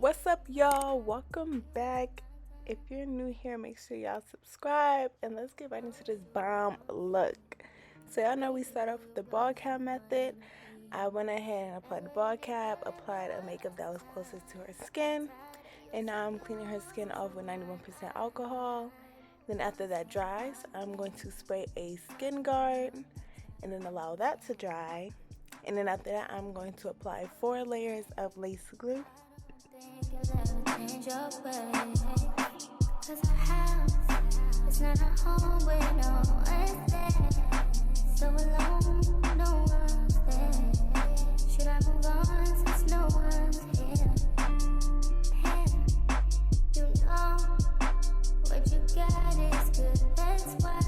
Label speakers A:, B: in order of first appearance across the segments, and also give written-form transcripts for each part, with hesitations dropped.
A: What's up, y'all? Welcome back. If you're new here, make sure y'all subscribe and let's get right into this bomb look. So y'all know we start off with the ball cap method. I went ahead and applied the ball cap, applied a makeup that was closest to her skin, and now I'm cleaning her skin off with 91% alcohol. Then after that dries, I'm going to spray a skin guard and then allow that to dry. And then after that, I'm going to apply 4 layers of lace glue.
B: Change your way, 'cause our house is not a home where no one's there. So alone, no one's there. Should I move on since no one's here? Hey, you know what you got is good, that's why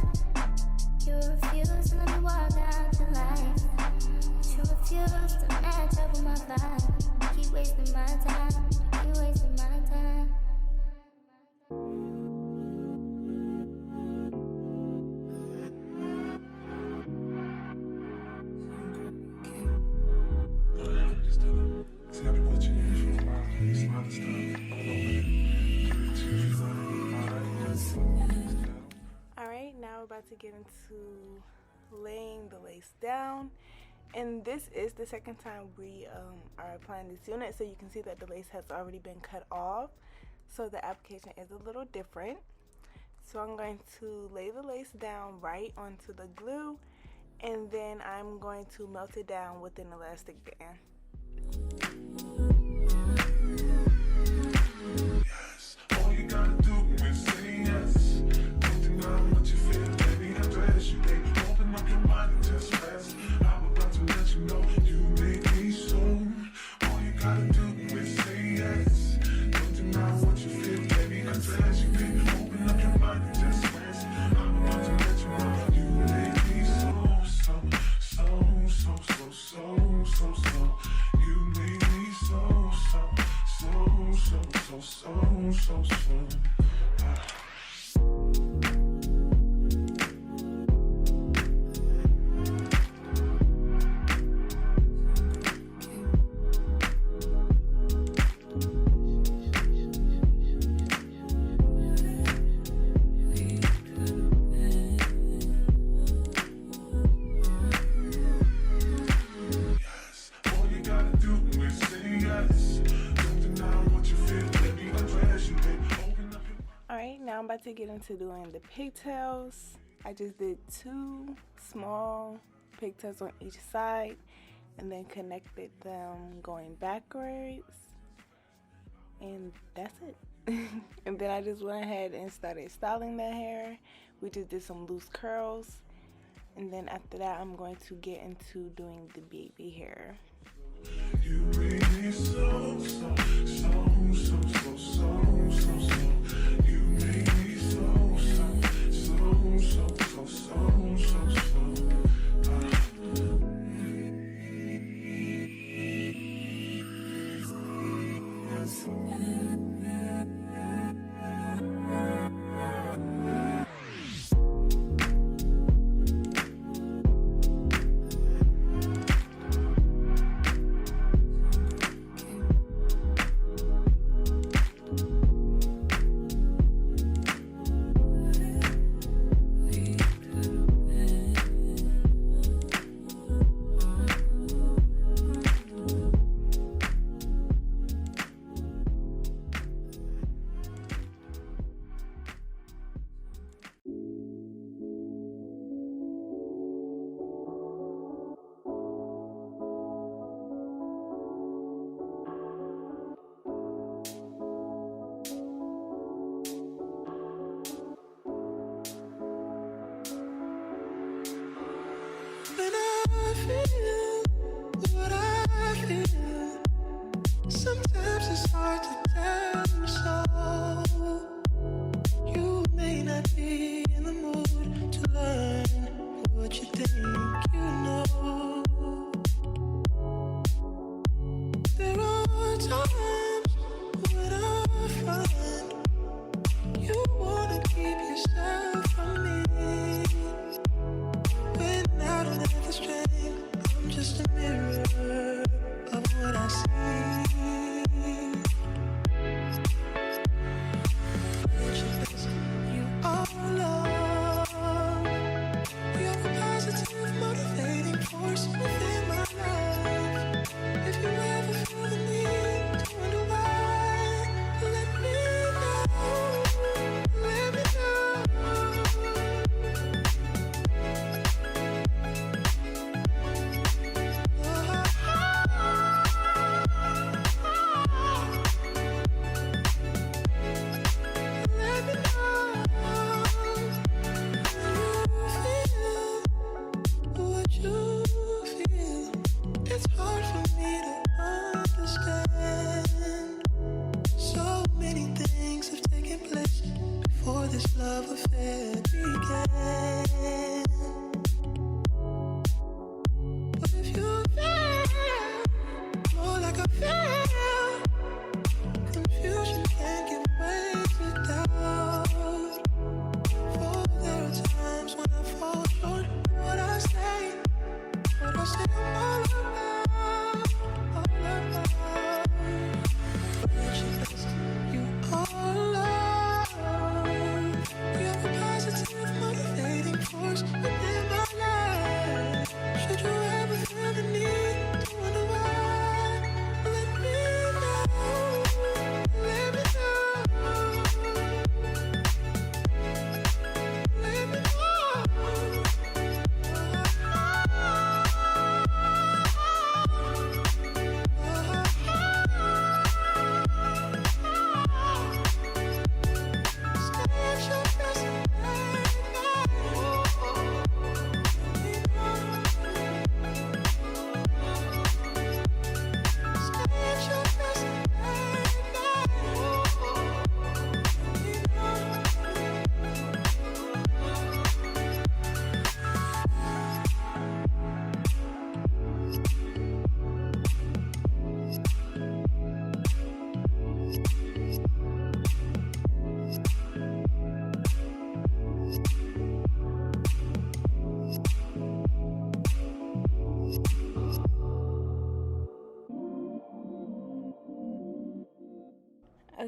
B: you refuse to let me walk out your life. You refuse to match up with my vibe. Keep wasting my time. Wasting my time.
A: Alright, now we're about to get into laying the lace down. And this is the second time we are applying this unit, so you can see that the lace has already been cut off, so the application is a little different. So I'm going to lay the lace down right onto the glue, and then I'm going to melt it down with an elastic band.
C: Yes, all you gotta do is say yes. Don't deny what you feel, baby. Address you, baby. Open up your mind and just rest. To let you know you make me so. All you gotta do is say yes. Don't deny what you feel, baby. Confess you, baby. Open up your mind and just rest. I'm about to let you know you make me so, so, so, so, so, so, so, so. You make me so, so, so, so, so, so, so, so.
A: Alright, now I'm about to get into doing the pigtails. I just did 2 small pigtails on each side and then connected them going backwards, and that's it. And then I just went ahead and started styling the hair. We just did some loose curls, and then after that I'm going to get into doing the baby hair.
C: You make me so, so, so, so, so, so, so, so. You make me so, so, so, so, so, so, so, so.
D: Sometimes it's hard to tell you so. You may not be in the mood to learn what you think you know. There are times when I find you wanna keep yourself from me. When I don't have the strength, I'm just a mirror of what I see.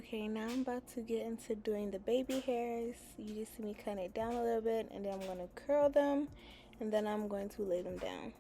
A: Okay, now I'm about to get into doing the baby hairs. You just see me cutting it down a little bit, and then I'm going to curl them, and then I'm going to lay them down.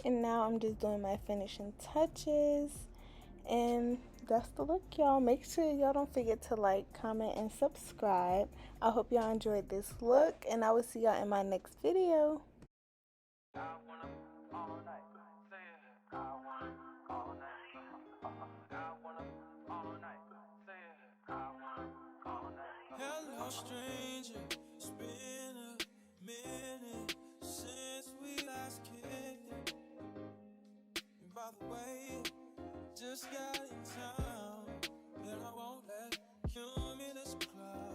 A: And now I'm just doing my finishing touches, and that's the look, y'all. Make sure y'all don't forget to like, comment, and subscribe. I hope y'all enjoyed this look, and I will see y'all in my next video.
D: Hello, stranger. It's been a minute since we last kicked it. And by the way, just got in town, and I won't let you in this crowd.